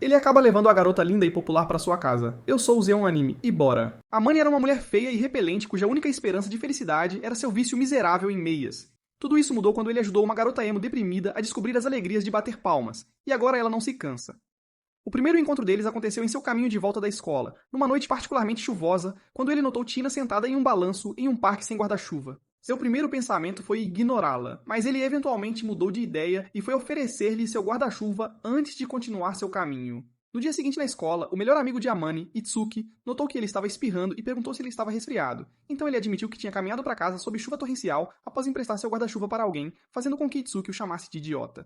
Ele acaba levando a garota linda e popular para sua casa. Eu sou o Zeon Anime, e bora. A Mani era uma mulher feia e repelente cuja única esperança de felicidade era seu vício miserável em meias. Tudo isso mudou quando ele ajudou uma garota emo deprimida a descobrir as alegrias de bater palmas, e agora ela não se cansa. O primeiro encontro deles aconteceu em seu caminho de volta da escola, numa noite particularmente chuvosa, quando ele notou Tina sentada em um balanço em um parque sem guarda-chuva. Seu primeiro pensamento foi ignorá-la, mas ele eventualmente mudou de ideia e foi oferecer-lhe seu guarda-chuva antes de continuar seu caminho. No dia seguinte na escola, o melhor amigo de Amane, Itsuki, notou que ele estava espirrando e perguntou se ele estava resfriado. Então ele admitiu que tinha caminhado para casa sob chuva torrencial após emprestar seu guarda-chuva para alguém, fazendo com que Itsuki o chamasse de idiota.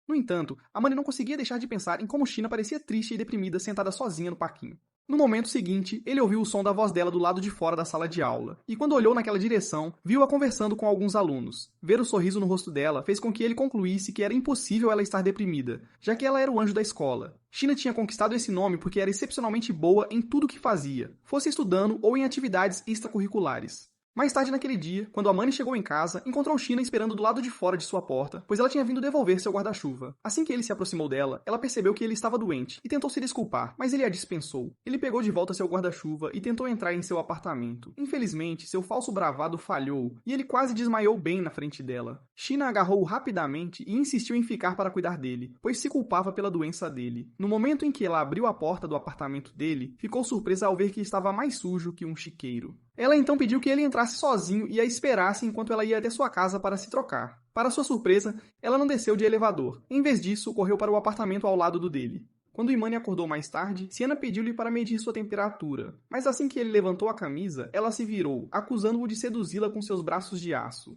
No entanto, Amane não conseguia deixar de pensar em como China parecia triste e deprimida sentada sozinha no parquinho. No momento seguinte, ele ouviu o som da voz dela do lado de fora da sala de aula, e quando olhou naquela direção, viu-a conversando com alguns alunos. Ver o sorriso no rosto dela fez com que ele concluísse que era impossível ela estar deprimida, já que ela era o anjo da escola. China tinha conquistado esse nome porque era excepcionalmente boa em tudo que fazia, fosse estudando ou em atividades extracurriculares. Mais tarde naquele dia, quando Amane chegou em casa, encontrou China esperando do lado de fora de sua porta, pois ela tinha vindo devolver seu guarda-chuva. Assim que ele se aproximou dela, ela percebeu que ele estava doente e tentou se desculpar, mas ele a dispensou. Ele pegou de volta seu guarda-chuva e tentou entrar em seu apartamento. Infelizmente, seu falso bravado falhou e ele quase desmaiou bem na frente dela. China agarrou-o rapidamente e insistiu em ficar para cuidar dele, pois se culpava pela doença dele. No momento em que ela abriu a porta do apartamento dele, ficou surpresa ao ver que estava mais sujo que um chiqueiro. Ela então pediu que ele entrasse sozinho e a esperasse enquanto ela ia até sua casa para se trocar. Para sua surpresa, ela não desceu de elevador. Em vez disso, correu para o apartamento ao lado do dele. Quando Imane acordou mais tarde, Siena pediu-lhe para medir sua temperatura. Mas assim que ele levantou a camisa, ela se virou, acusando-o de seduzi-la com seus braços de aço.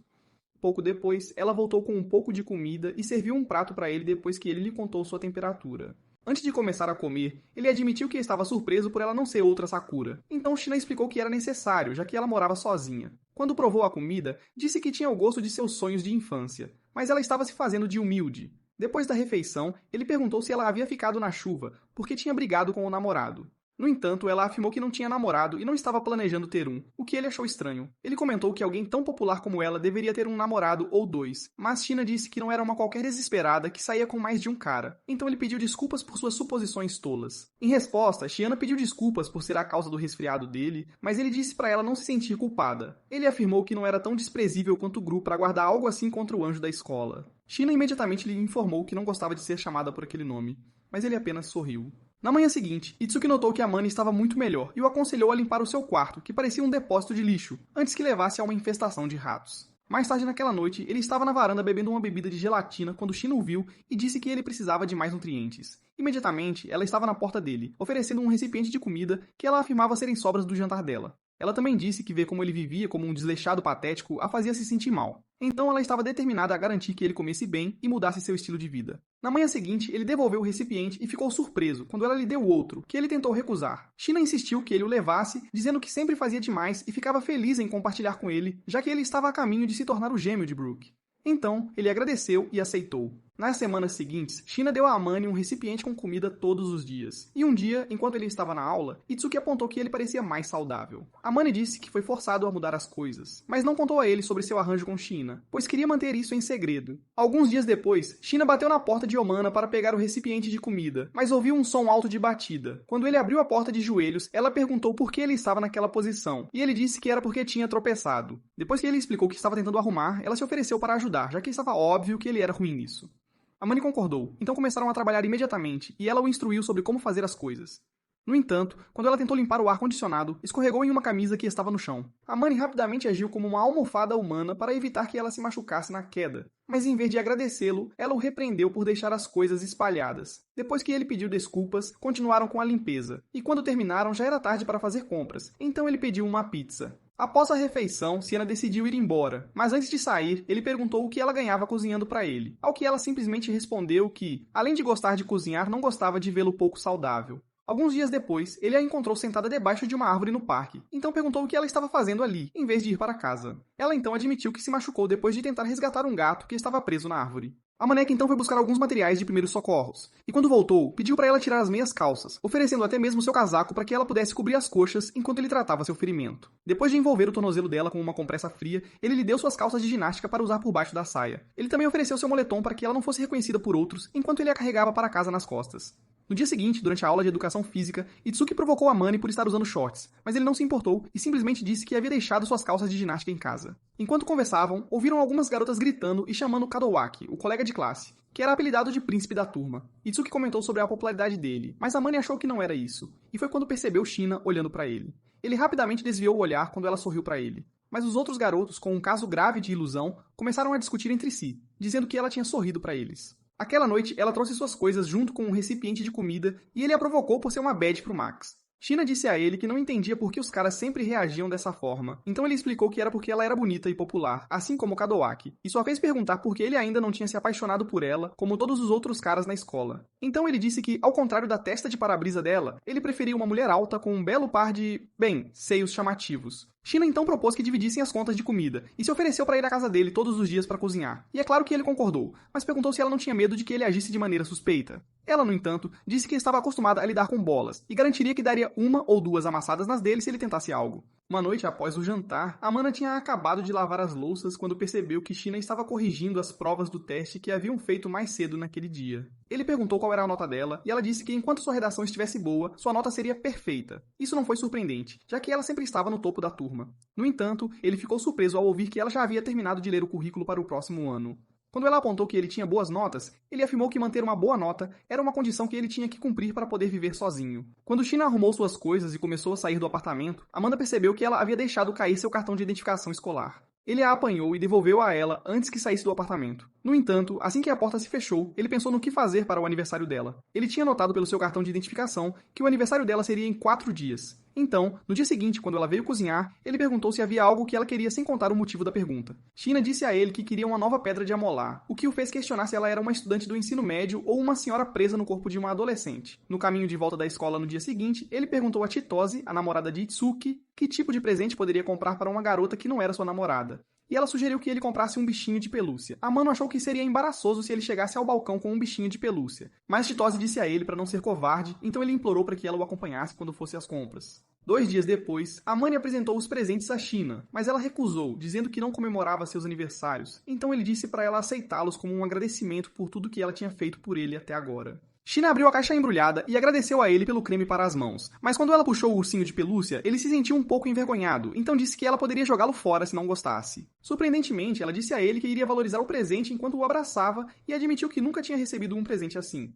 Pouco depois, ela voltou com um pouco de comida e serviu um prato para ele depois que ele lhe contou sua temperatura. Antes de começar a comer, ele admitiu que estava surpreso por ela não ser outra Sakura. Então China explicou que era necessário, já que ela morava sozinha. Quando provou a comida, disse que tinha o gosto de seus sonhos de infância, mas ela estava se fazendo de humilde. Depois da refeição, ele perguntou se ela havia ficado na chuva, porque tinha brigado com o namorado. No entanto, ela afirmou que não tinha namorado e não estava planejando ter um, o que ele achou estranho. Ele comentou que alguém tão popular como ela deveria ter um namorado ou dois, mas China disse que não era uma qualquer desesperada que saía com mais de um cara. Então ele pediu desculpas por suas suposições tolas. Em resposta, Shiana pediu desculpas por ser a causa do resfriado dele, mas ele disse para ela não se sentir culpada. Ele afirmou que não era tão desprezível quanto Gru para guardar algo assim contra o anjo da escola. China imediatamente lhe informou que não gostava de ser chamada por aquele nome, mas ele apenas sorriu. Na manhã seguinte, Itsuki notou que Amane estava muito melhor e o aconselhou a limpar o seu quarto, que parecia um depósito de lixo, antes que levasse a uma infestação de ratos. Mais tarde naquela noite, ele estava na varanda bebendo uma bebida de gelatina quando China o viu e disse que ele precisava de mais nutrientes. Imediatamente, ela estava na porta dele, oferecendo um recipiente de comida que ela afirmava serem sobras do jantar dela. Ela também disse que ver como ele vivia como um desleixado patético a fazia se sentir mal. Então ela estava determinada a garantir que ele comesse bem e mudasse seu estilo de vida. Na manhã seguinte, ele devolveu o recipiente e ficou surpreso quando ela lhe deu outro, que ele tentou recusar. China insistiu que ele o levasse, dizendo que sempre fazia demais e ficava feliz em compartilhar com ele, já que ele estava a caminho de se tornar o gêmeo de Brooke. Então, ele agradeceu e aceitou. Nas semanas seguintes, China deu a Amane um recipiente com comida todos os dias. E um dia, enquanto ele estava na aula, Itsuki apontou que ele parecia mais saudável. Amane disse que foi forçado a mudar as coisas, mas não contou a ele sobre seu arranjo com China, pois queria manter isso em segredo. Alguns dias depois, China bateu na porta de Omana para pegar o recipiente de comida, mas ouviu um som alto de batida. Quando ele abriu a porta de joelhos, ela perguntou por que ele estava naquela posição, e ele disse que era porque tinha tropeçado. Depois que ele explicou que estava tentando arrumar, ela se ofereceu para ajudar, já que estava óbvio que ele era ruim nisso. Amane concordou, então começaram a trabalhar imediatamente e ela o instruiu sobre como fazer as coisas. No entanto, quando ela tentou limpar o ar-condicionado, escorregou em uma camisa que estava no chão. Amane rapidamente agiu como uma almofada humana para evitar que ela se machucasse na queda. Mas em vez de agradecê-lo, ela o repreendeu por deixar as coisas espalhadas. Depois que ele pediu desculpas, continuaram com a limpeza. E quando terminaram, já era tarde para fazer compras, então ele pediu uma pizza. Após a refeição, Siena decidiu ir embora, mas antes de sair, ele perguntou o que ela ganhava cozinhando para ele, ao que ela simplesmente respondeu que, além de gostar de cozinhar, não gostava de vê-lo pouco saudável. Alguns dias depois, ele a encontrou sentada debaixo de uma árvore no parque, então perguntou o que ela estava fazendo ali, em vez de ir para casa. Ela então admitiu que se machucou depois de tentar resgatar um gato que estava preso na árvore. A maneca então foi buscar alguns materiais de primeiros socorros, e quando voltou, pediu para ela tirar as meias calças, oferecendo até mesmo seu casaco para que ela pudesse cobrir as coxas enquanto ele tratava seu ferimento. Depois de envolver o tornozelo dela com uma compressa fria, ele lhe deu suas calças de ginástica para usar por baixo da saia. Ele também ofereceu seu moletom para que ela não fosse reconhecida por outros, enquanto ele a carregava para casa nas costas. No dia seguinte, durante a aula de educação física, Itsuki provocou Amane por estar usando shorts, mas ele não se importou e simplesmente disse que havia deixado suas calças de ginástica em casa. Enquanto conversavam, ouviram algumas garotas gritando e chamando Kadowaki, o colega de classe, que era apelidado de príncipe da turma. Itsuki comentou sobre a popularidade dele, mas Amane achou que não era isso, e foi quando percebeu Shina olhando para ele. Ele rapidamente desviou o olhar quando ela sorriu para ele. Mas os outros garotos, com um caso grave de ilusão, começaram a discutir entre si, dizendo que ela tinha sorrido para eles. Aquela noite, ela trouxe suas coisas junto com um recipiente de comida e ele a provocou por ser uma bad pro Max. Shina disse a ele que não entendia por que os caras sempre reagiam dessa forma, então ele explicou que era porque ela era bonita e popular, assim como Kadowaki, e só fez perguntar por que ele ainda não tinha se apaixonado por ela, como todos os outros caras na escola. Então ele disse que, ao contrário da testa de para-brisa dela, ele preferia uma mulher alta com um belo par de, seios chamativos. Shina então propôs que dividissem as contas de comida e se ofereceu para ir à casa dele todos os dias para cozinhar. E é claro que ele concordou, mas perguntou se ela não tinha medo de que ele agisse de maneira suspeita. Ela, no entanto, disse que estava acostumada a lidar com bolas e garantiria que daria uma ou duas amassadas nas dele se ele tentasse algo. Uma noite após o jantar, Amanda tinha acabado de lavar as louças quando percebeu que Shina estava corrigindo as provas do teste que haviam feito mais cedo naquele dia. Ele perguntou qual era a nota dela e ela disse que enquanto sua redação estivesse boa, sua nota seria perfeita. Isso não foi surpreendente, já que ela sempre estava no topo da turma. No entanto, ele ficou surpreso ao ouvir que ela já havia terminado de ler o currículo para o próximo ano. Quando ela apontou que ele tinha boas notas, ele afirmou que manter uma boa nota era uma condição que ele tinha que cumprir para poder viver sozinho. Quando Shina arrumou suas coisas e começou a sair do apartamento, Amanda percebeu que ela havia deixado cair seu cartão de identificação escolar. Ele a apanhou e devolveu a ela antes que saísse do apartamento. No entanto, assim que a porta se fechou, ele pensou no que fazer para o aniversário dela. Ele tinha notado pelo seu cartão de identificação que o aniversário dela seria em 4 dias. Então, no dia seguinte, quando ela veio cozinhar, ele perguntou se havia algo que ela queria sem contar o motivo da pergunta. Shina disse a ele que queria uma nova pedra de amolar, o que o fez questionar se ela era uma estudante do ensino médio ou uma senhora presa no corpo de uma adolescente. No caminho de volta da escola no dia seguinte, ele perguntou a Chitose, a namorada de Itsuki, que tipo de presente poderia comprar para uma garota que não era sua namorada. E ela sugeriu que ele comprasse um bichinho de pelúcia. Amano achou que seria embaraçoso se ele chegasse ao balcão com um bichinho de pelúcia, mas Chitose disse a ele para não ser covarde, então ele implorou para que ela o acompanhasse quando fosse às compras. 2 dias depois, Amane apresentou os presentes a Shina, mas ela recusou, dizendo que não comemorava seus aniversários, então ele disse para ela aceitá-los como um agradecimento por tudo que ela tinha feito por ele até agora. Shina abriu a caixa embrulhada e agradeceu a ele pelo creme para as mãos, mas quando ela puxou o ursinho de pelúcia, ele se sentiu um pouco envergonhado, então disse que ela poderia jogá-lo fora se não gostasse. Surpreendentemente, ela disse a ele que iria valorizar o presente enquanto o abraçava e admitiu que nunca tinha recebido um presente assim.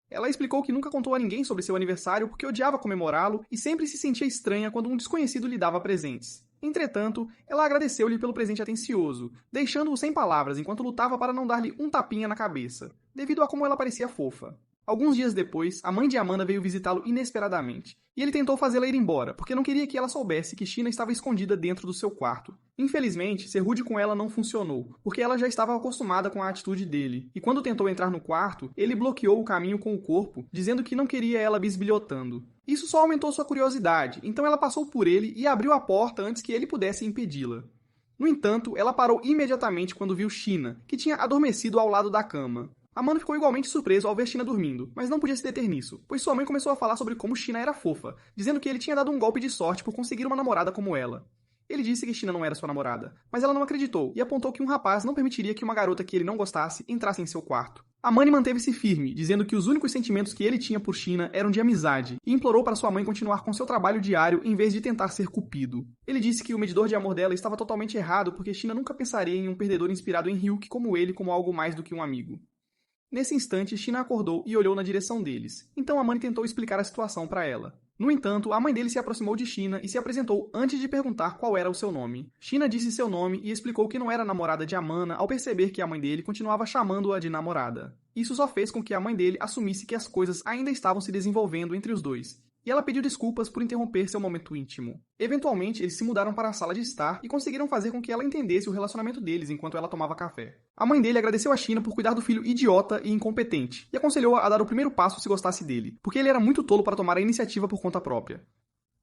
Ela explicou que nunca contou a ninguém sobre seu aniversário porque odiava comemorá-lo e sempre se sentia estranha quando um desconhecido lhe dava presentes. Entretanto, ela agradeceu-lhe pelo presente atencioso, deixando-o sem palavras enquanto lutava para não dar-lhe um tapinha na cabeça, devido a como ela parecia fofa. Alguns dias depois, a mãe de Amanda veio visitá-lo inesperadamente, e ele tentou fazê-la ir embora, porque não queria que ela soubesse que Shina estava escondida dentro do seu quarto. Infelizmente, ser rude com ela não funcionou, porque ela já estava acostumada com a atitude dele, e quando tentou entrar no quarto, ele bloqueou o caminho com o corpo, dizendo que não queria ela bisbilhotando. Isso só aumentou sua curiosidade, então ela passou por ele e abriu a porta antes que ele pudesse impedi-la. No entanto, ela parou imediatamente quando viu Shina, que tinha adormecido ao lado da cama. Amanda ficou igualmente surpreso ao ver Shina dormindo, mas não podia se deter nisso, pois sua mãe começou a falar sobre como Shina era fofa, dizendo que ele tinha dado um golpe de sorte por conseguir uma namorada como ela. Ele disse que Shina não era sua namorada, mas ela não acreditou e apontou que um rapaz não permitiria que uma garota que ele não gostasse entrasse em seu quarto. Amanda manteve-se firme, dizendo que os únicos sentimentos que ele tinha por Shina eram de amizade, e implorou para sua mãe continuar com seu trabalho diário em vez de tentar ser cupido. Ele disse que o medidor de amor dela estava totalmente errado porque Shina nunca pensaria em um perdedor inspirado em Ryuki como ele como algo mais do que um amigo. Nesse instante, Shina acordou e olhou na direção deles. Então Amane tentou explicar a situação para ela. No entanto, a mãe dele se aproximou de Shina e se apresentou antes de perguntar qual era o seu nome. Shina disse seu nome e explicou que não era namorada de Amana ao perceber que a mãe dele continuava chamando-a de namorada. Isso só fez com que a mãe dele assumisse que as coisas ainda estavam se desenvolvendo entre os dois. E ela pediu desculpas por interromper seu momento íntimo. Eventualmente, eles se mudaram para a sala de estar e conseguiram fazer com que ela entendesse o relacionamento deles enquanto ela tomava café. A mãe dele agradeceu a Shina por cuidar do filho idiota e incompetente, e aconselhou-a a dar o primeiro passo se gostasse dele, porque ele era muito tolo para tomar a iniciativa por conta própria.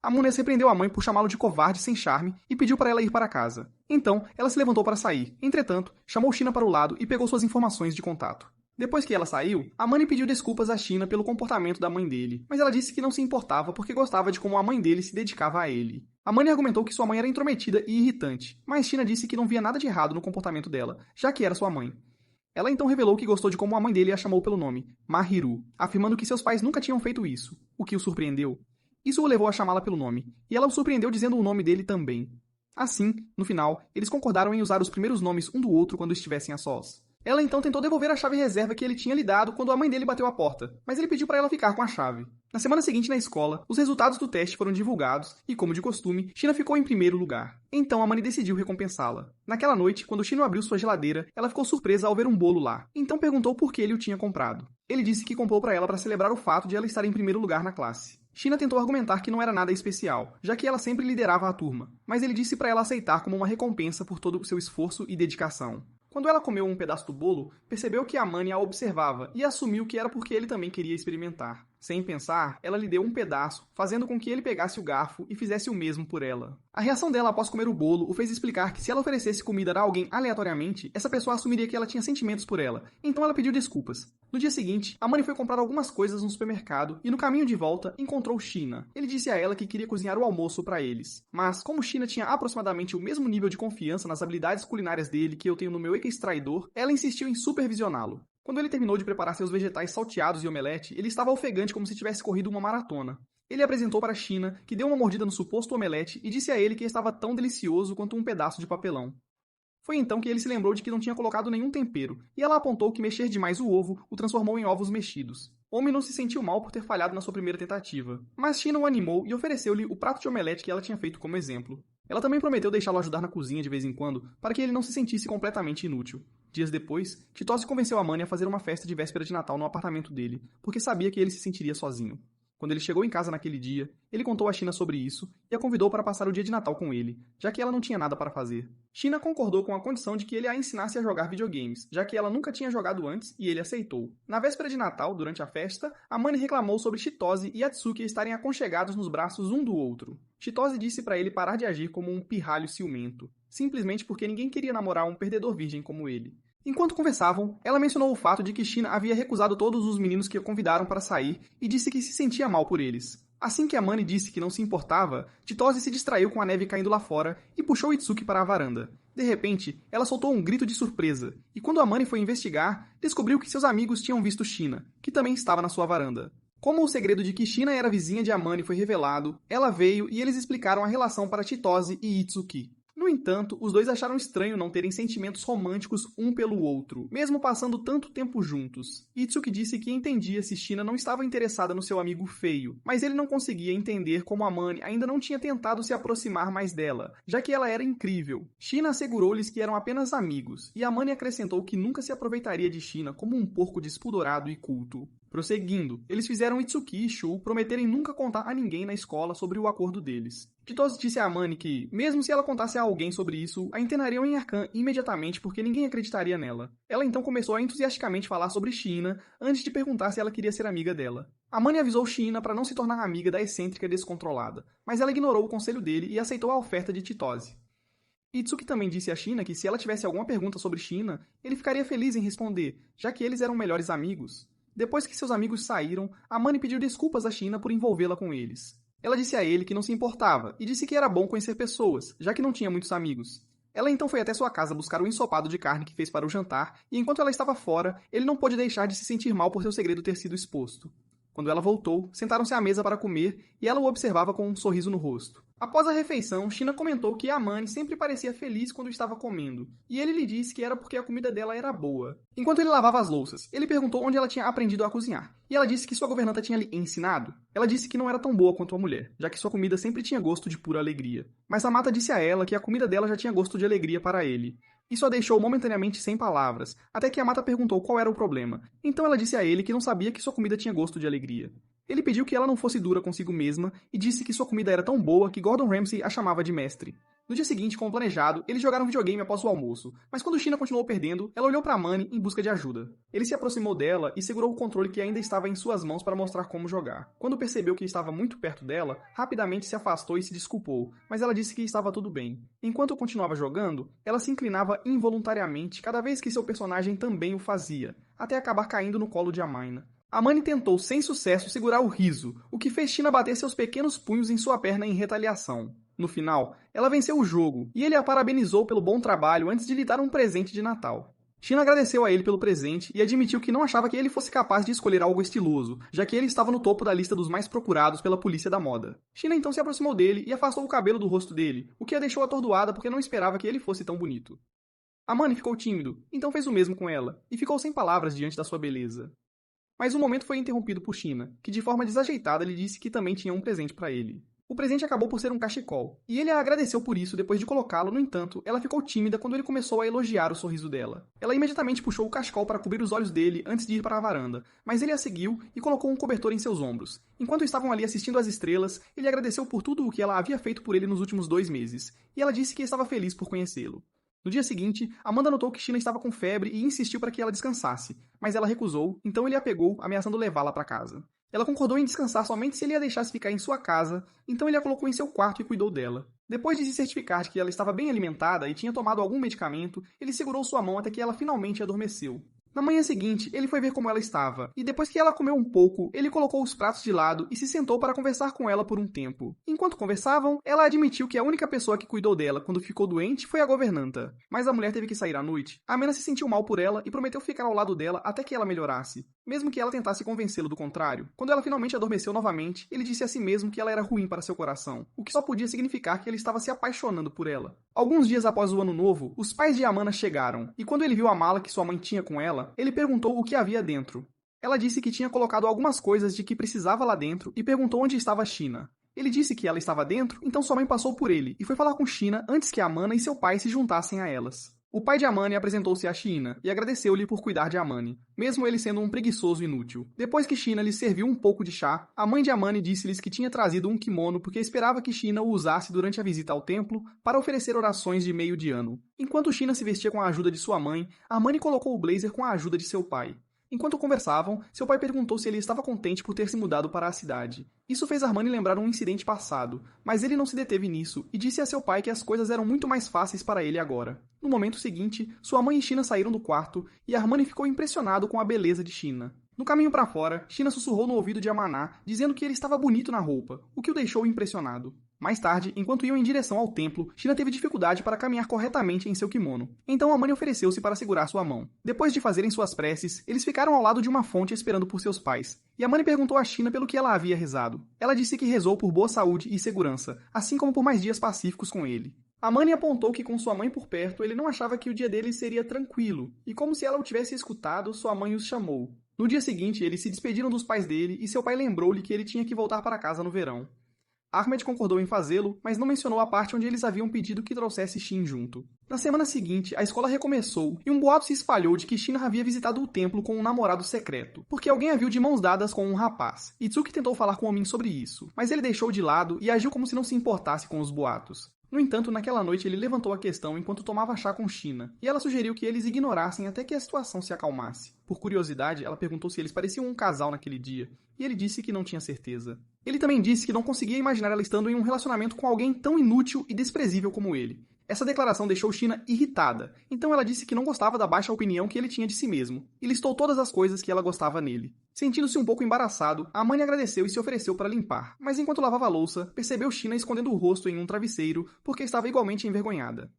Amunes repreendeu a mãe por chamá-lo de covarde sem charme e pediu para ela ir para casa. Então, ela se levantou para sair. Entretanto, chamou China para o lado e pegou suas informações de contato. Depois que ela saiu, Amani pediu desculpas a China pelo comportamento da mãe dele, mas ela disse que não se importava porque gostava de como a mãe dele se dedicava a ele. Amani argumentou que sua mãe era intrometida e irritante, mas China disse que não via nada de errado no comportamento dela, já que era sua mãe. Ela então revelou que gostou de como a mãe dele a chamou pelo nome, Mahiru, afirmando que seus pais nunca tinham feito isso, o que o surpreendeu. Isso o levou a chamá-la pelo nome, e ela o surpreendeu dizendo o nome dele também. Assim, no final, eles concordaram em usar os primeiros nomes um do outro quando estivessem a sós. Ela então tentou devolver a chave reserva que ele tinha lhe dado quando a mãe dele bateu a porta, mas ele pediu para ela ficar com a chave. Na semana seguinte na escola, os resultados do teste foram divulgados e, como de costume, China ficou em primeiro lugar. Então Amani decidiu recompensá-la. Naquela noite, quando Chino abriu sua geladeira, ela ficou surpresa ao ver um bolo lá. Então perguntou por que ele o tinha comprado. Ele disse que comprou para ela para celebrar o fato de ela estar em primeiro lugar na classe. China tentou argumentar que não era nada especial, já que ela sempre liderava a turma, mas ele disse para ela aceitar como uma recompensa por todo o seu esforço e dedicação. Quando ela comeu um pedaço do bolo, percebeu que Amani a observava e assumiu que era porque ele também queria experimentar. Sem pensar, ela lhe deu um pedaço, fazendo com que ele pegasse o garfo e fizesse o mesmo por ela. A reação dela após comer o bolo o fez explicar que se ela oferecesse comida a alguém aleatoriamente, essa pessoa assumiria que ela tinha sentimentos por ela, então ela pediu desculpas. No dia seguinte, Amani foi comprar algumas coisas no supermercado e no caminho de volta encontrou China. Ele disse a ela que queria cozinhar o almoço para eles. Mas, como China tinha aproximadamente o mesmo nível de confiança nas habilidades culinárias dele que eu tenho no meu extraidor, ela insistiu em supervisioná-lo. Quando ele terminou de preparar seus vegetais salteados e omelete, ele estava ofegante como se tivesse corrido uma maratona. Ele apresentou para China, que deu uma mordida no suposto omelete e disse a ele que estava tão delicioso quanto um pedaço de papelão. Foi então que ele se lembrou de que não tinha colocado nenhum tempero, e ela apontou que mexer demais o ovo o transformou em ovos mexidos. Homem se sentiu mal por ter falhado na sua primeira tentativa, mas China o animou e ofereceu-lhe o prato de omelete que ela tinha feito como exemplo. Ela também prometeu deixá-lo ajudar na cozinha de vez em quando, para que ele não se sentisse completamente inútil. Dias depois, Chitose convenceu Amani a fazer uma festa de véspera de Natal no apartamento dele, porque sabia que ele se sentiria sozinho. Quando ele chegou em casa naquele dia, ele contou a China sobre isso e a convidou para passar o dia de Natal com ele, já que ela não tinha nada para fazer. China concordou com a condição de que ele a ensinasse a jogar videogames, já que ela nunca tinha jogado antes e ele aceitou. Na véspera de Natal, durante a festa, Amani reclamou sobre Chitose e Atsuki estarem aconchegados nos braços um do outro. Chitose disse para ele parar de agir como um pirralho ciumento, simplesmente porque ninguém queria namorar um perdedor virgem como ele. Enquanto conversavam, ela mencionou o fato de que China havia recusado todos os meninos que a convidaram para sair e disse que se sentia mal por eles. Assim que Amani disse que não se importava, Chitose se distraiu com a neve caindo lá fora e puxou Itsuki para a varanda. De repente, ela soltou um grito de surpresa, e quando Amani foi investigar, descobriu que seus amigos tinham visto China, que também estava na sua varanda. Como o segredo de que China era vizinha de Amani foi revelado, ela veio e eles explicaram a relação para Chitose e Itsuki. No entanto, os dois acharam estranho não terem sentimentos românticos um pelo outro, mesmo passando tanto tempo juntos. Itsuki disse que entendia se China não estava interessada no seu amigo feio, mas ele não conseguia entender como Amani ainda não tinha tentado se aproximar mais dela, já que ela era incrível. China assegurou-lhes que eram apenas amigos, e Amani acrescentou que nunca se aproveitaria de China como um porco despudorado e culto. Prosseguindo, eles fizeram Itsuki e Shu prometerem nunca contar a ninguém na escola sobre o acordo deles. Chitose disse a Amani que, mesmo se ela contasse a alguém sobre isso, a internariam em Arcan imediatamente porque ninguém acreditaria nela. Ela então começou a entusiasticamente falar sobre China antes de perguntar se ela queria ser amiga dela. Amani avisou China para não se tornar amiga da excêntrica descontrolada, mas ela ignorou o conselho dele e aceitou a oferta de Chitose. Itsuki também disse a China que se ela tivesse alguma pergunta sobre China, ele ficaria feliz em responder, já que eles eram melhores amigos. Depois que seus amigos saíram, Amani pediu desculpas a China por envolvê-la com eles. Ela disse a ele que não se importava e disse que era bom conhecer pessoas, já que não tinha muitos amigos. Ela então foi até sua casa buscar o ensopado de carne que fez para o jantar e enquanto ela estava fora, ele não pôde deixar de se sentir mal por seu segredo ter sido exposto. Quando ela voltou, sentaram-se à mesa para comer e ela o observava com um sorriso no rosto. Após a refeição, China comentou que Amani sempre parecia feliz quando estava comendo, e ele lhe disse que era porque a comida dela era boa. Enquanto ele lavava as louças, ele perguntou onde ela tinha aprendido a cozinhar, e ela disse que sua governanta tinha lhe ensinado. Ela disse que não era tão boa quanto a mulher, já que sua comida sempre tinha gosto de pura alegria. Mas Amata disse a ela que a comida dela já tinha gosto de alegria para ele. Isso a deixou momentaneamente sem palavras, até que Amata perguntou qual era o problema. Então ela disse a ele que não sabia que sua comida tinha gosto de alegria. Ele pediu que ela não fosse dura consigo mesma e disse que sua comida era tão boa que Gordon Ramsay a chamava de mestre. No dia seguinte, como planejado, eles jogaram videogame após o almoço, mas quando China continuou perdendo, ela olhou para Manny em busca de ajuda. Ele se aproximou dela e segurou o controle que ainda estava em suas mãos para mostrar como jogar. Quando percebeu que estava muito perto dela, rapidamente se afastou e se desculpou, mas ela disse que estava tudo bem. Enquanto continuava jogando, ela se inclinava involuntariamente cada vez que seu personagem também o fazia, até acabar caindo no colo de Amaina. A Manny tentou sem sucesso segurar o riso, o que fez China bater seus pequenos punhos em sua perna em retaliação. No final, ela venceu o jogo, e ele a parabenizou pelo bom trabalho antes de lhe dar um presente de Natal. China agradeceu a ele pelo presente e admitiu que não achava que ele fosse capaz de escolher algo estiloso, já que ele estava no topo da lista dos mais procurados pela polícia da moda. China então se aproximou dele e afastou o cabelo do rosto dele, o que a deixou atordoada porque não esperava que ele fosse tão bonito. A Manny ficou tímido, então fez o mesmo com ela, e ficou sem palavras diante da sua beleza. Mas o momento foi interrompido por China, que de forma desajeitada lhe disse que também tinha um presente para ele. O presente acabou por ser um cachecol, e ele a agradeceu por isso depois de colocá-lo. No entanto, ela ficou tímida quando ele começou a elogiar o sorriso dela. Ela imediatamente puxou o cachecol para cobrir os olhos dele antes de ir para a varanda, mas ele a seguiu e colocou um cobertor em seus ombros. Enquanto estavam ali assistindo às estrelas, ele agradeceu por tudo o que ela havia feito por ele nos últimos 2 meses, e ela disse que estava feliz por conhecê-lo. No dia seguinte, Amanda notou que China estava com febre e insistiu para que ela descansasse, mas ela recusou, então ele a pegou, ameaçando levá-la para casa. Ela concordou em descansar somente se ele a deixasse ficar em sua casa, então ele a colocou em seu quarto e cuidou dela. Depois de se certificar de que ela estava bem alimentada e tinha tomado algum medicamento, ele segurou sua mão até que ela finalmente adormeceu. Na manhã seguinte, ele foi ver como ela estava, e depois que ela comeu um pouco, ele colocou os pratos de lado e se sentou para conversar com ela por um tempo. Enquanto conversavam, ela admitiu que a única pessoa que cuidou dela quando ficou doente foi a governanta. Mas a mulher teve que sair à noite. A Mena se sentiu mal por ela e prometeu ficar ao lado dela até que ela melhorasse, mesmo que ela tentasse convencê-lo do contrário. Quando ela finalmente adormeceu novamente, ele disse a si mesmo que ela era ruim para seu coração, o que só podia significar que ele estava se apaixonando por ela. Alguns dias após o ano novo, os pais de Amanda chegaram, e quando ele viu a mala que sua mãe tinha com ela, ele perguntou o que havia dentro. Ela disse que tinha colocado algumas coisas de que precisava lá dentro e perguntou onde estava China. Ele disse que ela estava dentro, então sua mãe passou por ele e foi falar com China antes que Amanda e seu pai se juntassem a elas. O pai de Amani apresentou-se a China e agradeceu-lhe por cuidar de Amani, mesmo ele sendo um preguiçoso inútil. Depois que China lhes serviu um pouco de chá, a mãe de Amani disse-lhes que tinha trazido um kimono porque esperava que China o usasse durante a visita ao templo para oferecer orações de meio de ano. Enquanto China se vestia com a ajuda de sua mãe, Amani colocou o blazer com a ajuda de seu pai. Enquanto conversavam, seu pai perguntou se ele estava contente por ter se mudado para a cidade. Isso fez Armani lembrar um incidente passado, mas ele não se deteve nisso e disse a seu pai que as coisas eram muito mais fáceis para ele agora. No momento seguinte, sua mãe e China saíram do quarto e Armani ficou impressionado com a beleza de China. No caminho para fora, China sussurrou no ouvido de Amaná, dizendo que ele estava bonito na roupa, o que o deixou impressionado. Mais tarde, enquanto iam em direção ao templo, China teve dificuldade para caminhar corretamente em seu kimono. Então Amani ofereceu-se para segurar sua mão. Depois de fazerem suas preces, eles ficaram ao lado de uma fonte esperando por seus pais. E Amani perguntou a China pelo que ela havia rezado. Ela disse que rezou por boa saúde e segurança, assim como por mais dias pacíficos com ele. Amani apontou que com sua mãe por perto, ele não achava que o dia dele seria tranquilo, e como se ela o tivesse escutado, sua mãe os chamou. No dia seguinte, eles se despediram dos pais dele e seu pai lembrou-lhe que ele tinha que voltar para casa no verão. Ahmed concordou em fazê-lo, mas não mencionou a parte onde eles haviam pedido que trouxesse Shin junto. Na semana seguinte, a escola recomeçou e um boato se espalhou de que Shin havia visitado o templo com um namorado secreto, porque alguém a viu de mãos dadas com um rapaz. Itsuki tentou falar com o homem sobre isso, mas ele deixou de lado e agiu como se não se importasse com os boatos. No entanto, naquela noite ele levantou a questão enquanto tomava chá com China, e ela sugeriu que eles ignorassem até que a situação se acalmasse. Por curiosidade, ela perguntou se eles pareciam um casal naquele dia, e ele disse que não tinha certeza. Ele também disse que não conseguia imaginar ela estando em um relacionamento com alguém tão inútil e desprezível como ele. Essa declaração deixou China irritada, então ela disse que não gostava da baixa opinião que ele tinha de si mesmo, e listou todas as coisas que ela gostava nele. Sentindo-se um pouco embaraçado, Amani agradeceu e se ofereceu para limpar, mas enquanto lavava a louça, percebeu China escondendo o rosto em um travesseiro porque estava igualmente envergonhada.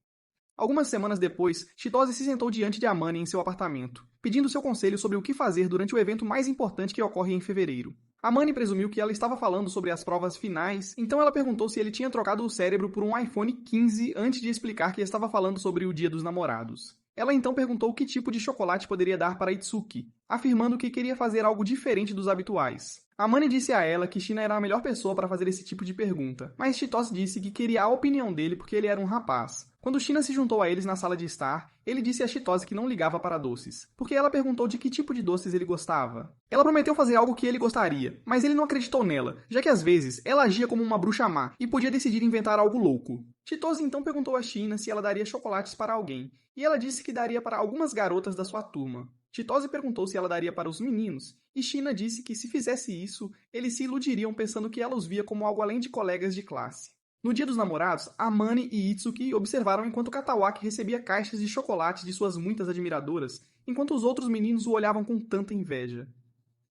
Algumas semanas depois, Chitose se sentou diante de Amani em seu apartamento, pedindo seu conselho sobre o que fazer durante o evento mais importante que ocorre em fevereiro. Amani presumiu que ela estava falando sobre as provas finais, então ela perguntou se ele tinha trocado o cérebro por um iPhone 15 antes de explicar que estava falando sobre o Dia dos Namorados. Ela então perguntou que tipo de chocolate poderia dar para Itsuki, afirmando que queria fazer algo diferente dos habituais. Amane disse a ela que China era a melhor pessoa para fazer esse tipo de pergunta, mas Chitose disse que queria a opinião dele porque ele era um rapaz. Quando China se juntou a eles na sala de estar, ele disse a Chitose que não ligava para doces, porque ela perguntou de que tipo de doces ele gostava. Ela prometeu fazer algo que ele gostaria, mas ele não acreditou nela, já que às vezes ela agia como uma bruxa má e podia decidir inventar algo louco. Chitose então perguntou a China se ela daria chocolates para alguém, e ela disse que daria para algumas garotas da sua turma. Chitose perguntou se ela daria para os meninos, e China disse que se fizesse isso, eles se iludiriam pensando que ela os via como algo além de colegas de classe. No dia dos namorados, Amane e Itsuki observaram enquanto Katawaki recebia caixas de chocolate de suas muitas admiradoras, enquanto os outros meninos o olhavam com tanta inveja.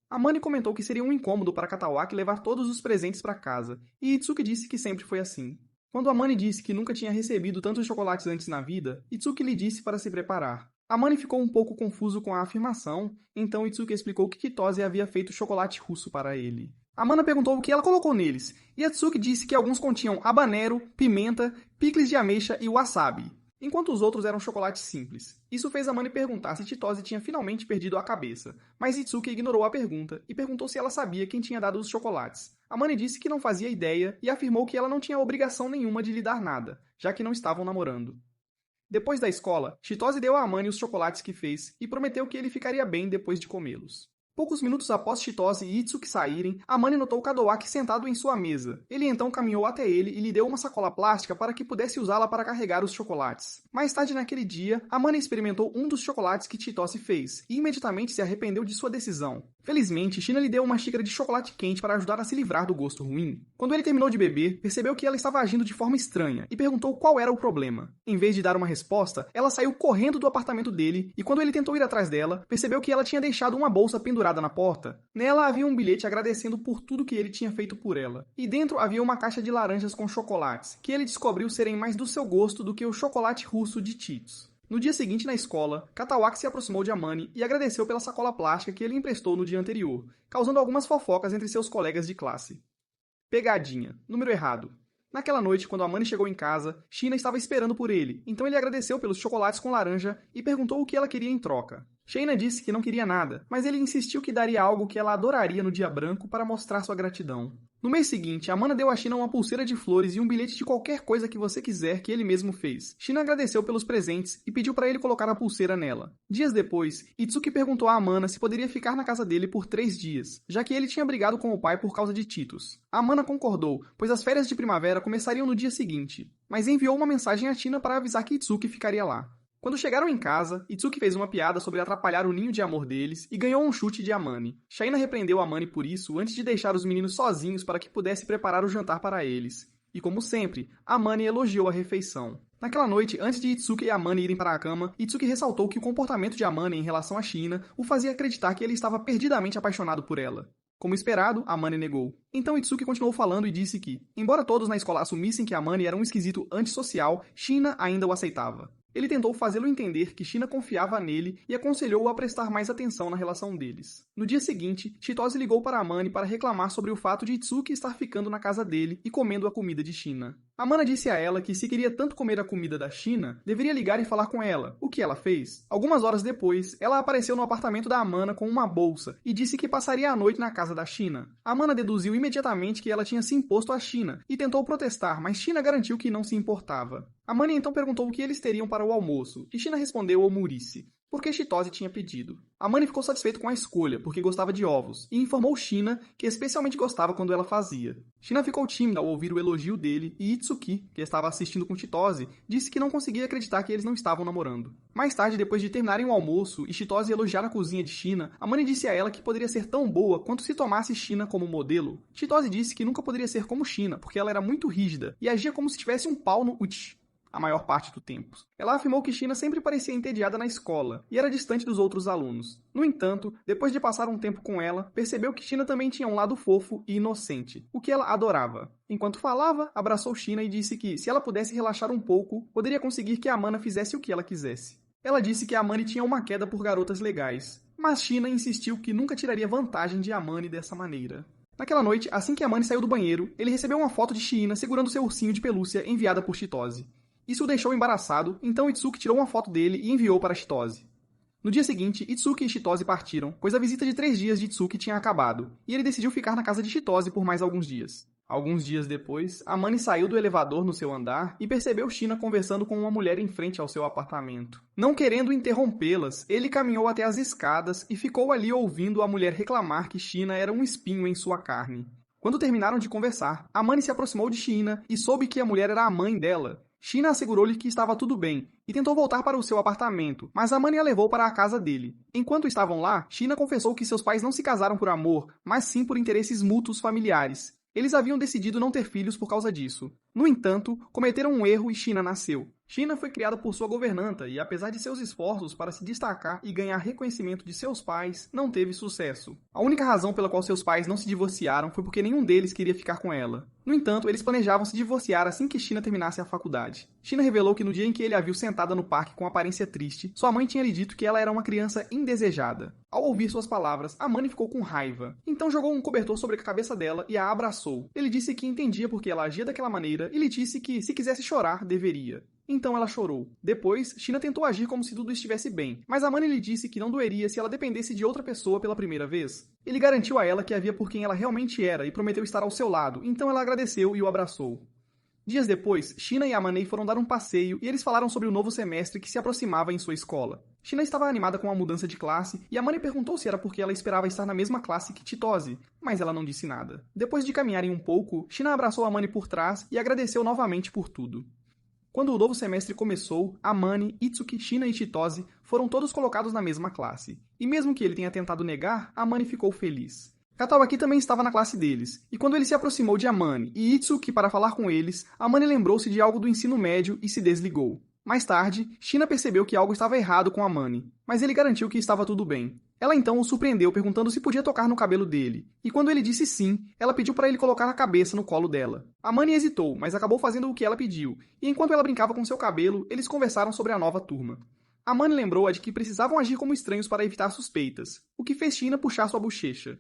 Amane comentou que seria um incômodo para Katawaki levar todos os presentes para casa, e Itsuki disse que sempre foi assim. Quando Amane disse que nunca tinha recebido tantos chocolates antes na vida, Itsuki lhe disse para se preparar. Amane ficou um pouco confuso com a afirmação, então Itsuki explicou que Chitose havia feito chocolate russo para ele. Amana perguntou o que ela colocou neles, e Itsuki disse que alguns continham habanero, pimenta, picles de ameixa e wasabi, enquanto os outros eram chocolates simples. Isso fez Amane perguntar se Chitose tinha finalmente perdido a cabeça, mas Itsuki ignorou a pergunta e perguntou se ela sabia quem tinha dado os chocolates. Amane disse que não fazia ideia e afirmou que ela não tinha obrigação nenhuma de lhe dar nada, já que não estavam namorando. Depois da escola, Chitose deu a Amane os chocolates que fez e prometeu que ele ficaria bem depois de comê-los. Poucos minutos após Chitose e Itsuki saírem, Amane notou Kadowaki sentado em sua mesa. Ele então caminhou até ele e lhe deu uma sacola plástica para que pudesse usá-la para carregar os chocolates. Mais tarde naquele dia, Amane experimentou um dos chocolates que Chitose fez e imediatamente se arrependeu de sua decisão. Felizmente, China lhe deu uma xícara de chocolate quente para ajudar a se livrar do gosto ruim. Quando ele terminou de beber, percebeu que ela estava agindo de forma estranha e perguntou qual era o problema. Em vez de dar uma resposta, ela saiu correndo do apartamento dele e quando ele tentou ir atrás dela, percebeu que ela tinha deixado uma bolsa pendurada na porta. Nela havia um bilhete agradecendo por tudo que ele tinha feito por ela. E dentro havia uma caixa de laranjas com chocolates, que ele descobriu serem mais do seu gosto do que o chocolate russo de Cheetos. No dia seguinte na escola, Katawaki se aproximou de Amane e agradeceu pela sacola plástica que ele emprestou no dia anterior, causando algumas fofocas entre seus colegas de classe. Pegadinha. Número errado. Naquela noite, quando Amane chegou em casa, China estava esperando por ele, então ele agradeceu pelos chocolates com laranja e perguntou o que ela queria em troca. Shaina disse que não queria nada, mas ele insistiu que daria algo que ela adoraria no dia branco para mostrar sua gratidão. No mês seguinte, Amana deu a China uma pulseira de flores e um bilhete de qualquer coisa que você quiser que ele mesmo fez. China agradeceu pelos presentes e pediu para ele colocar a pulseira nela. Dias depois, Itsuki perguntou a Amana se poderia ficar na casa dele por 3 dias, já que ele tinha brigado com o pai por causa de Titus. Amana concordou, pois as férias de primavera começariam no dia seguinte, mas enviou uma mensagem a China para avisar que Itsuki ficaria lá. Quando chegaram em casa, Itsuki fez uma piada sobre atrapalhar o ninho de amor deles e ganhou um chute de Amane. Shaina repreendeu Amane por isso antes de deixar os meninos sozinhos para que pudesse preparar o jantar para eles. E como sempre, Amane elogiou a refeição. Naquela noite, antes de Itsuki e Amane irem para a cama, Itsuki ressaltou que o comportamento de Amane em relação a China o fazia acreditar que ele estava perdidamente apaixonado por ela. Como esperado, Amane negou. Então Itsuki continuou falando e disse que, embora todos na escola assumissem que Amane era um esquisito antissocial, China ainda o aceitava. Ele tentou fazê-lo entender que China confiava nele e aconselhou-o a prestar mais atenção na relação deles. No dia seguinte, Chitose ligou para Amane para reclamar sobre o fato de Itsuki estar ficando na casa dele e comendo a comida de China. Amana disse a ela que se queria tanto comer a comida da China, deveria ligar e falar com ela, o que ela fez. Algumas horas depois, ela apareceu no apartamento da Amana com uma bolsa e disse que passaria a noite na casa da China. Amana deduziu imediatamente que ela tinha se imposto à China e tentou protestar, mas China garantiu que não se importava. Amane então perguntou o que eles teriam para o almoço, e China respondeu omurice, porque Chitose tinha pedido. Amane ficou satisfeito com a escolha, porque gostava de ovos, e informou China que especialmente gostava quando ela fazia. China ficou tímida ao ouvir o elogio dele, e Itsuki, que estava assistindo com Chitose, disse que não conseguia acreditar que eles não estavam namorando. Mais tarde, depois de terminarem o almoço e Chitose elogiar a cozinha de China, Amane disse a ela que poderia ser tão boa quanto se tomasse China como modelo. Chitose disse que nunca poderia ser como China, porque ela era muito rígida, e agia como se tivesse um pau no uchi a maior parte do tempo. Ela afirmou que China sempre parecia entediada na escola e era distante dos outros alunos. No entanto, depois de passar um tempo com ela, percebeu que China também tinha um lado fofo e inocente, o que ela adorava. Enquanto falava, abraçou China e disse que, se ela pudesse relaxar um pouco, poderia conseguir que a Amana fizesse o que ela quisesse. Ela disse que Amane tinha uma queda por garotas legais, mas China insistiu que nunca tiraria vantagem de Amane dessa maneira. Naquela noite, assim que Amane saiu do banheiro, ele recebeu uma foto de China segurando seu ursinho de pelúcia enviada por Chitose. Isso o deixou embaraçado, então Itsuki tirou uma foto dele e enviou para Chitose. No dia seguinte, Itsuki e Chitose partiram, pois a visita de 3 dias de Itsuki tinha acabado, e ele decidiu ficar na casa de Chitose por mais alguns dias. Alguns dias depois, Amane saiu do elevador no seu andar e percebeu Shina conversando com uma mulher em frente ao seu apartamento. Não querendo interrompê-las, ele caminhou até as escadas e ficou ali ouvindo a mulher reclamar que Shina era um espinho em sua carne. Quando terminaram de conversar, Amane se aproximou de Shina e soube que a mulher era a mãe dela. Shina assegurou-lhe que estava tudo bem e tentou voltar para o seu apartamento, mas Amane a levou para a casa dele. Enquanto estavam lá, Shina confessou que seus pais não se casaram por amor, mas sim por interesses mútuos familiares. Eles haviam decidido não ter filhos por causa disso. No entanto, cometeram um erro e Shina nasceu. Shina foi criada por sua governanta e, apesar de seus esforços para se destacar e ganhar reconhecimento de seus pais, não teve sucesso. A única razão pela qual seus pais não se divorciaram foi porque nenhum deles queria ficar com ela. No entanto, eles planejavam se divorciar assim que Shina terminasse a faculdade. Shina revelou que no dia em que ele a viu sentada no parque com aparência triste, sua mãe tinha lhe dito que ela era uma criança indesejada. Ao ouvir suas palavras, Amane ficou com raiva. Então jogou um cobertor sobre a cabeça dela e a abraçou. Ele disse que entendia por que ela agia daquela maneira e lhe disse que, se quisesse chorar, deveria. Então ela chorou. Depois, Shina tentou agir como se tudo estivesse bem, mas Amane lhe disse que não doeria se ela dependesse de outra pessoa pela primeira vez. Ele garantiu a ela que havia por quem ela realmente era e prometeu estar ao seu lado, então ela agradeceu e o abraçou. Dias depois, Shina e Amane foram dar um passeio e eles falaram sobre o novo semestre que se aproximava em sua escola. Shina estava animada com a mudança de classe e Amane perguntou se era porque ela esperava estar na mesma classe que Chitose, mas ela não disse nada. Depois de caminharem um pouco, Shina abraçou Amane por trás e agradeceu novamente por tudo. Quando o novo semestre começou, Amane, Itsuki, Shina e Chitose foram todos colocados na mesma classe. E mesmo que ele tenha tentado negar, Amane ficou feliz. Katawaki também estava na classe deles, e quando ele se aproximou de Amane e Itsuki para falar com eles, Amane lembrou-se de algo do ensino médio e se desligou. Mais tarde, Shina percebeu que algo estava errado com Amane, mas ele garantiu que estava tudo bem. Ela então o surpreendeu perguntando se podia tocar no cabelo dele, e quando ele disse sim, ela pediu para ele colocar a cabeça no colo dela. Amane hesitou, mas acabou fazendo o que ela pediu, e enquanto ela brincava com seu cabelo, eles conversaram sobre a nova turma. Amane lembrou-a de que precisavam agir como estranhos para evitar suspeitas, o que fez Shina puxar sua bochecha.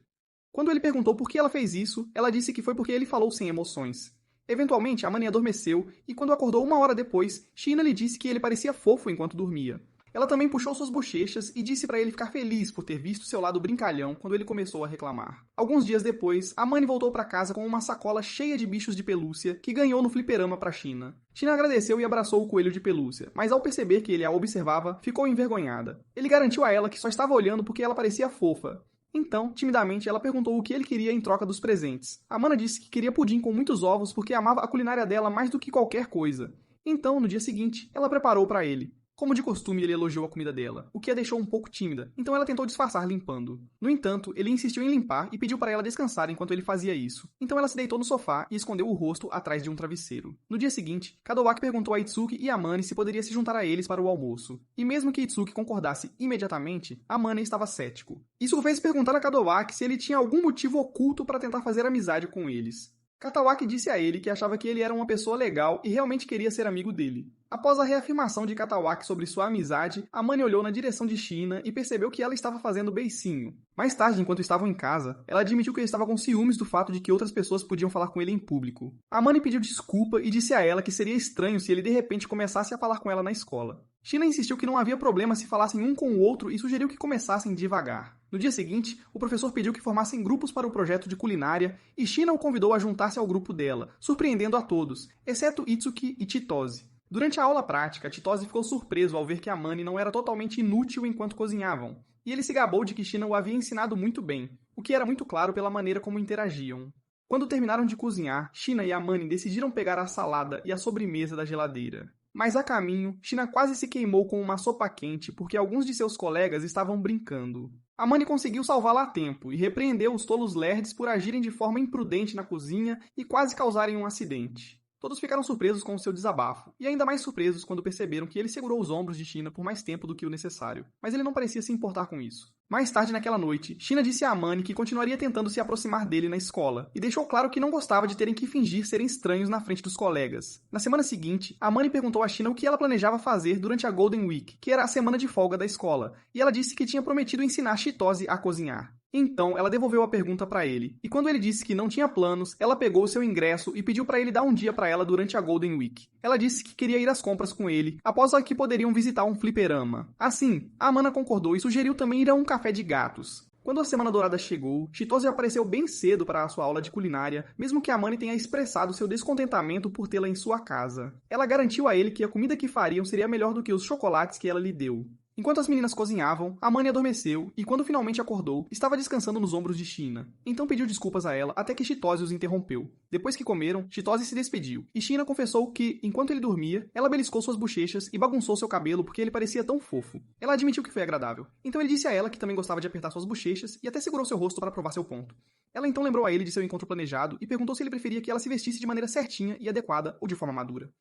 Quando ele perguntou por que ela fez isso, ela disse que foi porque ele falou sem emoções. Eventualmente, Amane adormeceu, e quando acordou 1 hora depois, Shina lhe disse que ele parecia fofo enquanto dormia. Ela também puxou suas bochechas e disse para ele ficar feliz por ter visto seu lado brincalhão quando ele começou a reclamar. Alguns dias depois, Amane voltou para casa com uma sacola cheia de bichos de pelúcia que ganhou no fliperama para Shina. Shina agradeceu e abraçou o coelho de pelúcia, mas ao perceber que ele a observava, ficou envergonhada. Ele garantiu a ela que só estava olhando porque ela parecia fofa. Então, timidamente, ela perguntou o que ele queria em troca dos presentes. Amane disse que queria pudim com muitos ovos porque amava a culinária dela mais do que qualquer coisa. Então, no dia seguinte, ela preparou para ele. Como de costume, ele elogiou a comida dela, o que a deixou um pouco tímida, então ela tentou disfarçar limpando. No entanto, ele insistiu em limpar e pediu para ela descansar enquanto ele fazia isso. Então ela se deitou no sofá e escondeu o rosto atrás de um travesseiro. No dia seguinte, Kadowaki perguntou a Itsuki e Amane se poderia se juntar a eles para o almoço. E mesmo que Itsuki concordasse imediatamente, Amane estava cético. Isso o fez perguntar a Kadowaki se ele tinha algum motivo oculto para tentar fazer amizade com eles. Katawaki disse a ele que achava que ele era uma pessoa legal e realmente queria ser amigo dele. Após a reafirmação de Katawaki sobre sua amizade, Amane olhou na direção de Shina e percebeu que ela estava fazendo beicinho. Mais tarde, enquanto estavam em casa, ela admitiu que ele estava com ciúmes do fato de que outras pessoas podiam falar com ele em público. Amane pediu desculpa e disse a ela que seria estranho se ele de repente começasse a falar com ela na escola. Shina insistiu que não havia problema se falassem um com o outro e sugeriu que começassem devagar. No dia seguinte, o professor pediu que formassem grupos para o projeto de culinária e Shina o convidou a juntar-se ao grupo dela, surpreendendo a todos, exceto Itsuki e Chitose. Durante a aula prática, Chitose ficou surpreso ao ver que Amane não era totalmente inútil enquanto cozinhavam, e ele se gabou de que Shina o havia ensinado muito bem, o que era muito claro pela maneira como interagiam. Quando terminaram de cozinhar, Shina e Amane decidiram pegar a salada e a sobremesa da geladeira. Mas a caminho, Shina quase se queimou com uma sopa quente porque alguns de seus colegas estavam brincando. Amane conseguiu salvá-la a tempo e repreendeu os tolos lerds por agirem de forma imprudente na cozinha e quase causarem um acidente. Todos ficaram surpresos com o seu desabafo, e ainda mais surpresos quando perceberam que ele segurou os ombros de Shina por mais tempo do que o necessário, mas ele não parecia se importar com isso. Mais tarde naquela noite, Shina disse a Amane que continuaria tentando se aproximar dele na escola, e deixou claro que não gostava de terem que fingir serem estranhos na frente dos colegas. Na semana seguinte, Amane perguntou a Shina o que ela planejava fazer durante a Golden Week, que era a semana de folga da escola, e ela disse que tinha prometido ensinar Chitose a cozinhar. Então, ela devolveu a pergunta para ele, e quando ele disse que não tinha planos, ela pegou seu ingresso e pediu para ele dar um dia para ela durante a Golden Week. Ela disse que queria ir às compras com ele, após que poderiam visitar um fliperama. Assim, a Amanda concordou e sugeriu também ir a um café de gatos. Quando a Semana Dourada chegou, Chitose apareceu bem cedo para a sua aula de culinária, mesmo que a Amanda tenha expressado seu descontentamento por tê-la em sua casa. Ela garantiu a ele que a comida que fariam seria melhor do que os chocolates que ela lhe deu. Enquanto as meninas cozinhavam, a Amanda adormeceu e, quando finalmente acordou, estava descansando nos ombros de Sheena. Então pediu desculpas a ela até que Chitose os interrompeu. Depois que comeram, Chitose se despediu, e Sheena confessou que, enquanto ele dormia, ela beliscou suas bochechas e bagunçou seu cabelo porque ele parecia tão fofo. Ela admitiu que foi agradável. Então ele disse a ela que também gostava de apertar suas bochechas e até segurou seu rosto para provar seu ponto. Ela então lembrou a ele de seu encontro planejado e perguntou se ele preferia que ela se vestisse de maneira certinha e adequada ou de forma madura.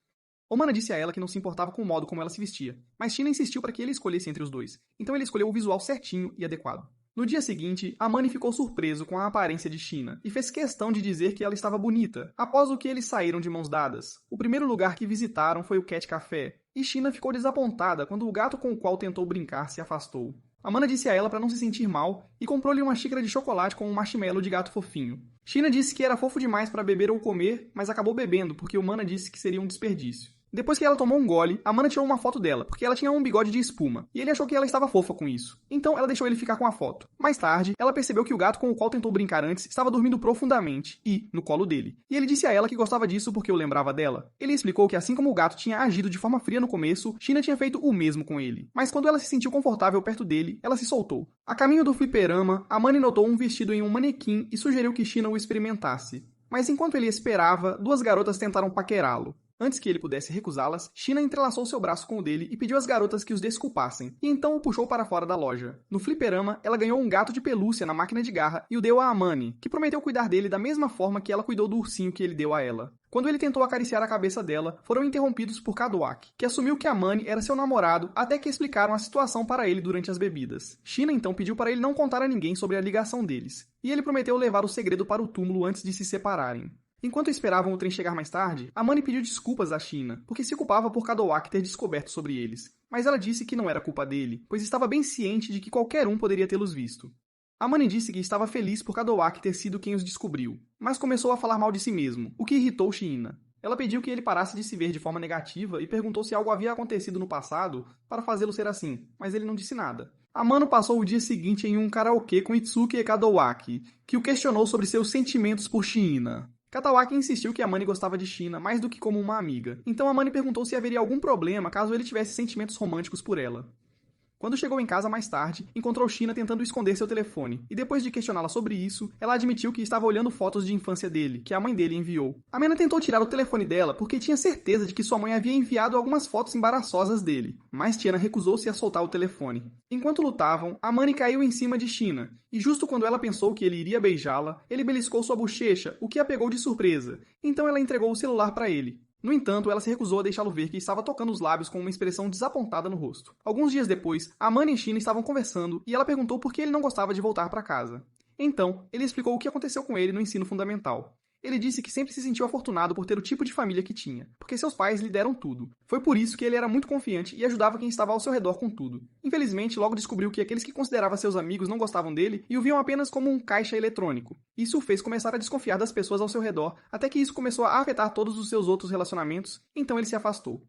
Omana disse a ela que não se importava com o modo como ela se vestia, mas Sheena insistiu para que ele escolhesse entre os dois, então ele escolheu o visual certinho e adequado. No dia seguinte, Amani ficou surpreso com a aparência de Sheena e fez questão de dizer que ela estava bonita, após o que eles saíram de mãos dadas. O primeiro lugar que visitaram foi o Cat Café, e Sheena ficou desapontada quando o gato com o qual tentou brincar se afastou. Amanda disse a ela para não se sentir mal e comprou-lhe uma xícara de chocolate com um marshmallow de gato fofinho. Sheena disse que era fofo demais para beber ou comer, mas acabou bebendo porque Omana disse que seria um desperdício. Depois que ela tomou um gole, Amanda tirou uma foto dela, porque ela tinha um bigode de espuma, e ele achou que ela estava fofa com isso. Então ela deixou ele ficar com a foto. Mais tarde, ela percebeu que o gato com o qual tentou brincar antes estava dormindo profundamente, e no colo dele. E ele disse a ela que gostava disso porque o lembrava dela. Ele explicou que assim como o gato tinha agido de forma fria no começo, Sheena tinha feito o mesmo com ele. Mas quando ela se sentiu confortável perto dele, ela se soltou. A caminho do fliperama, Amanda notou um vestido em um manequim e sugeriu que Sheena o experimentasse. Mas enquanto ele esperava, duas garotas tentaram paquerá-lo. Antes que ele pudesse recusá-las, Sheena entrelaçou seu braço com o dele e pediu às garotas que os desculpassem, e então o puxou para fora da loja. No fliperama, ela ganhou um gato de pelúcia na máquina de garra e o deu a Amani, que prometeu cuidar dele da mesma forma que ela cuidou do ursinho que ele deu a ela. Quando ele tentou acariciar a cabeça dela, foram interrompidos por Kadwak, que assumiu que Amani era seu namorado até que explicaram a situação para ele durante as bebidas. Sheena então pediu para ele não contar a ninguém sobre a ligação deles, e ele prometeu levar o segredo para o túmulo antes de se separarem. Enquanto esperavam o trem chegar mais tarde, Amani pediu desculpas a Sheena, porque se culpava por Kadwak ter descoberto sobre eles. Mas ela disse que não era culpa dele, pois estava bem ciente de que qualquer um poderia tê-los visto. Amani disse que estava feliz por Kadwak ter sido quem os descobriu, mas começou a falar mal de si mesmo, o que irritou Sheena. Ela pediu que ele parasse de se ver de forma negativa e perguntou se algo havia acontecido no passado para fazê-lo ser assim, mas ele não disse nada. Amano passou o dia seguinte em um karaokê com Itsuki e Kadwak, que o questionou sobre seus sentimentos por Sheena. Kadwak insistiu que Amani gostava de Sheena mais do que como uma amiga, então Amani perguntou se haveria algum problema caso ele tivesse sentimentos românticos por ela. Quando chegou em casa mais tarde, encontrou Sheena tentando esconder seu telefone, e depois de questioná-la sobre isso, ela admitiu que estava olhando fotos de infância dele, que a mãe dele enviou. Amanda tentou tirar o telefone dela porque tinha certeza de que sua mãe havia enviado algumas fotos embaraçosas dele, mas Tiana recusou-se a soltar o telefone. Enquanto lutavam, Amani caiu em cima de Sheena, e justo quando ela pensou que ele iria beijá-la, ele beliscou sua bochecha, o que a pegou de surpresa, então ela entregou o celular para ele. No entanto, ela se recusou a deixá-lo ver que estava tocando os lábios com uma expressão desapontada no rosto. Alguns dias depois, Amani e Sheena estavam conversando e ela perguntou por que ele não gostava de voltar para casa. Então, ele explicou o que aconteceu com ele no ensino fundamental. Ele disse que sempre se sentiu afortunado por ter o tipo de família que tinha, porque seus pais lhe deram tudo. Foi por isso que ele era muito confiante e ajudava quem estava ao seu redor com tudo. Infelizmente, logo descobriu que aqueles que considerava seus amigos não gostavam dele e o viam apenas como um caixa eletrônico. Isso o fez começar a desconfiar das pessoas ao seu redor, até que isso começou a afetar todos os seus outros relacionamentos, então ele se afastou.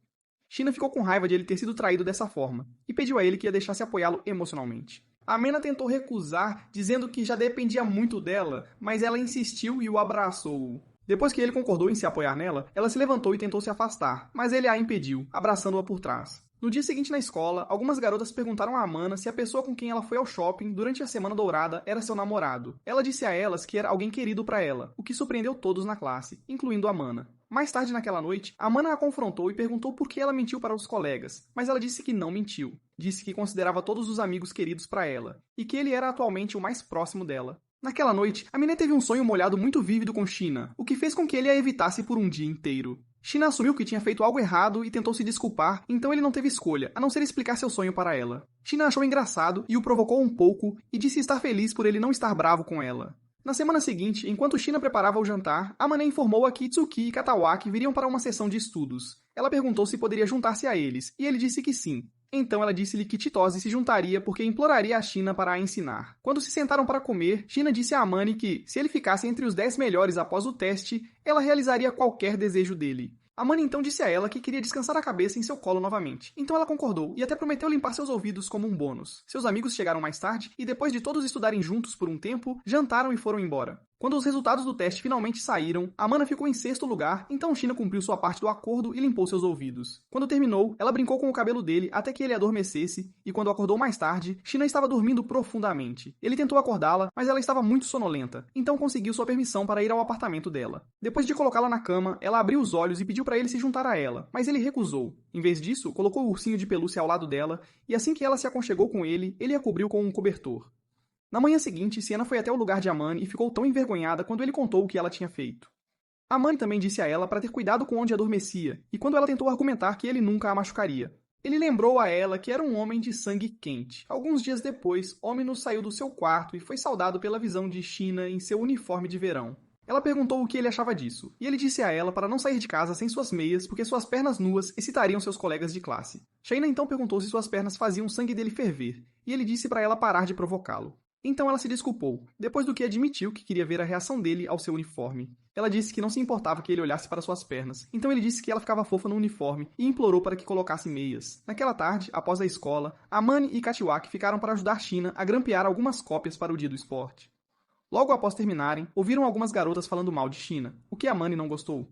Sheena ficou com raiva de ele ter sido traído dessa forma, e pediu a ele que ia deixasse apoiá-lo emocionalmente. Amena tentou recusar, dizendo que já dependia muito dela, mas ela insistiu e o abraçou. Depois que ele concordou em se apoiar nela, ela se levantou e tentou se afastar, mas ele a impediu, abraçando-a por trás. No dia seguinte na escola, algumas garotas perguntaram a Amanda se a pessoa com quem ela foi ao shopping durante a Semana Dourada era seu namorado. Ela disse a elas que era alguém querido para ela, o que surpreendeu todos na classe, incluindo Amanda. Mais tarde naquela noite, Amanda a confrontou e perguntou por que ela mentiu para os colegas, mas ela disse que não mentiu. Disse que considerava todos os amigos queridos para ela, e que ele era atualmente o mais próximo dela. Naquela noite, a menina teve um sonho molhado muito vívido com Sheena, o que fez com que ele a evitasse por um dia inteiro. Sheena assumiu que tinha feito algo errado e tentou se desculpar, então ele não teve escolha, a não ser explicar seu sonho para ela. Sheena achou engraçado e o provocou um pouco, e disse estar feliz por ele não estar bravo com ela. Na semana seguinte, enquanto Sheena preparava o jantar, Amane informou que Itsuki e Katawaki viriam para uma sessão de estudos. Ela perguntou se poderia juntar-se a eles, e ele disse que sim. Então ela disse-lhe que Titose se juntaria porque imploraria a China para a ensinar. Quando se sentaram para comer, China disse a Amani que, se ele ficasse entre os 10 melhores após o teste, ela realizaria qualquer desejo dele. Amani então disse a ela que queria descansar a cabeça em seu colo novamente. Então ela concordou e até prometeu limpar seus ouvidos como um bônus. Seus amigos chegaram mais tarde e, depois de todos estudarem juntos por um tempo, jantaram e foram embora. Quando os resultados do teste finalmente saíram, Amana ficou em 6º lugar, então China cumpriu sua parte do acordo e limpou seus ouvidos. Quando terminou, ela brincou com o cabelo dele até que ele adormecesse, e quando acordou mais tarde, China estava dormindo profundamente. Ele tentou acordá-la, mas ela estava muito sonolenta, então conseguiu sua permissão para ir ao apartamento dela. Depois de colocá-la na cama, ela abriu os olhos e pediu para ele se juntar a ela, mas ele recusou. Em vez disso, colocou o ursinho de pelúcia ao lado dela, e assim que ela se aconchegou com ele a cobriu com um cobertor. Na manhã seguinte, Sienna foi até o lugar de Amani e ficou tão envergonhada quando ele contou o que ela tinha feito. Amani também disse a ela para ter cuidado com onde adormecia, e quando ela tentou argumentar que ele nunca a machucaria. Ele lembrou a ela que era um homem de sangue quente. Alguns dias depois, Ominous saiu do seu quarto e foi saudado pela visão de China em seu uniforme de verão. Ela perguntou o que ele achava disso, e ele disse a ela para não sair de casa sem suas meias porque suas pernas nuas excitariam seus colegas de classe. Shaina então perguntou se suas pernas faziam o sangue dele ferver, e ele disse para ela parar de provocá-lo. Então ela se desculpou, depois do que admitiu que queria ver a reação dele ao seu uniforme. Ela disse que não se importava que ele olhasse para suas pernas, então ele disse que ela ficava fofa no uniforme e implorou para que colocasse meias. Naquela tarde, após a escola, Amani e Katiwaki ficaram para ajudar China a grampear algumas cópias para o dia do esporte. Logo após terminarem, ouviram algumas garotas falando mal de China, o que Amani não gostou.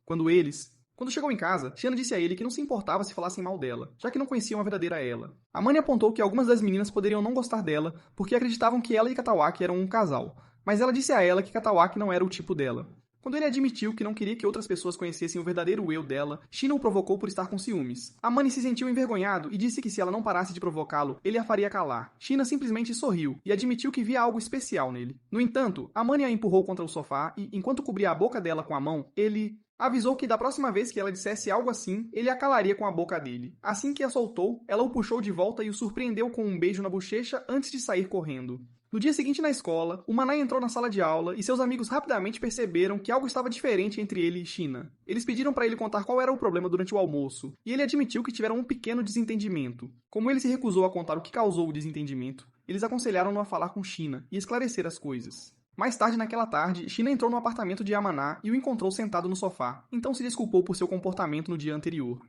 Quando chegou em casa, China disse a ele que não se importava se falassem mal dela, já que não conheciam a verdadeira ela. Amani apontou que algumas das meninas poderiam não gostar dela porque acreditavam que ela e Katawaki eram um casal, mas ela disse a ela que Katawaki não era o tipo dela. Quando ele admitiu que não queria que outras pessoas conhecessem o verdadeiro eu dela, China o provocou por estar com ciúmes. Amani se sentiu envergonhado e disse que se ela não parasse de provocá-lo, ele a faria calar. China simplesmente sorriu e admitiu que via algo especial nele. No entanto, Amani a empurrou contra o sofá e, enquanto cobria a boca dela com a mão, ele avisou que da próxima vez que ela dissesse algo assim, ele a calaria com a boca dele. Assim que a soltou, ela o puxou de volta e o surpreendeu com um beijo na bochecha antes de sair correndo. No dia seguinte na escola, o Manai entrou na sala de aula e seus amigos rapidamente perceberam que algo estava diferente entre ele e China. Eles pediram para ele contar qual era o problema durante o almoço, e ele admitiu que tiveram um pequeno desentendimento. Como ele se recusou a contar o que causou o desentendimento, eles aconselharam-no a falar com China e esclarecer as coisas. Mais tarde naquela tarde, China entrou no apartamento de Yamaná e o encontrou sentado no sofá, então se desculpou por seu comportamento no dia anterior.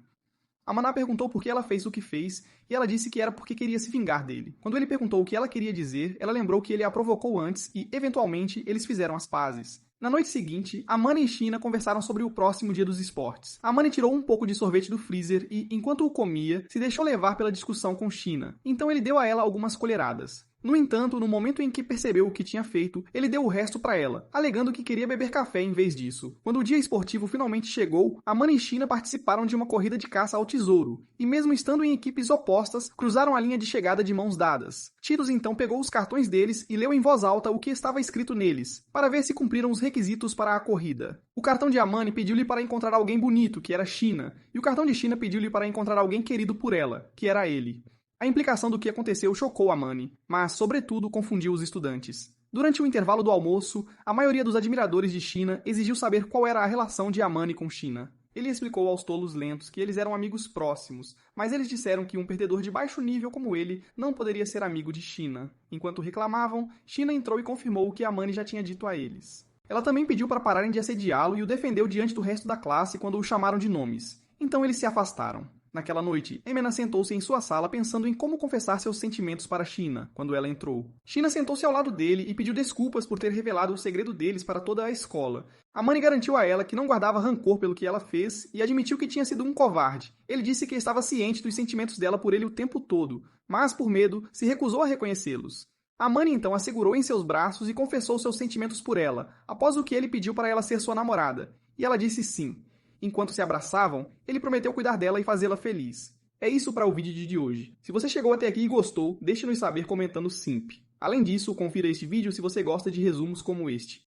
Yamaná perguntou por que ela fez o que fez, e ela disse que era porque queria se vingar dele. Quando ele perguntou o que ela queria dizer, ela lembrou que ele a provocou antes e, eventualmente, eles fizeram as pazes. Na noite seguinte, Amani e China conversaram sobre o próximo dia dos esportes. Amani tirou um pouco de sorvete do freezer e, enquanto o comia, se deixou levar pela discussão com China. Então ele deu a ela algumas colheradas. No entanto, no momento em que percebeu o que tinha feito, ele deu o resto para ela, alegando que queria beber café em vez disso. Quando o dia esportivo finalmente chegou, Amani e China participaram de uma corrida de caça ao tesouro, e mesmo estando em equipes opostas, cruzaram a linha de chegada de mãos dadas. Titus então pegou os cartões deles e leu em voz alta o que estava escrito neles, para ver se cumpriram os requisitos para a corrida. O cartão de Amani pediu-lhe para encontrar alguém bonito, que era China, e o cartão de China pediu-lhe para encontrar alguém querido por ela, que era ele. A implicação do que aconteceu chocou Amani, mas, sobretudo, confundiu os estudantes. Durante o intervalo do almoço, a maioria dos admiradores de China exigiu saber qual era a relação de Amani com China. Ele explicou aos tolos lentos que eles eram amigos próximos, mas eles disseram que um perdedor de baixo nível como ele não poderia ser amigo de China. Enquanto reclamavam, China entrou e confirmou o que Amani já tinha dito a eles. Ela também pediu para pararem de assediá-lo e o defendeu diante do resto da classe quando o chamaram de nomes. Então eles se afastaram. Naquela noite, Emena sentou-se em sua sala pensando em como confessar seus sentimentos para China, quando ela entrou. China sentou-se ao lado dele e pediu desculpas por ter revelado o segredo deles para toda a escola. Amani garantiu a ela que não guardava rancor pelo que ela fez e admitiu que tinha sido um covarde. Ele disse que estava ciente dos sentimentos dela por ele o tempo todo, mas, por medo, se recusou a reconhecê-los. Amani então a segurou em seus braços e confessou seus sentimentos por ela, após o que ele pediu para ela ser sua namorada. E ela disse sim. Enquanto se abraçavam, ele prometeu cuidar dela e fazê-la feliz. É isso para o vídeo de hoje. Se você chegou até aqui e gostou, deixe-nos saber comentando Simp. Além disso, confira este vídeo se você gosta de resumos como este.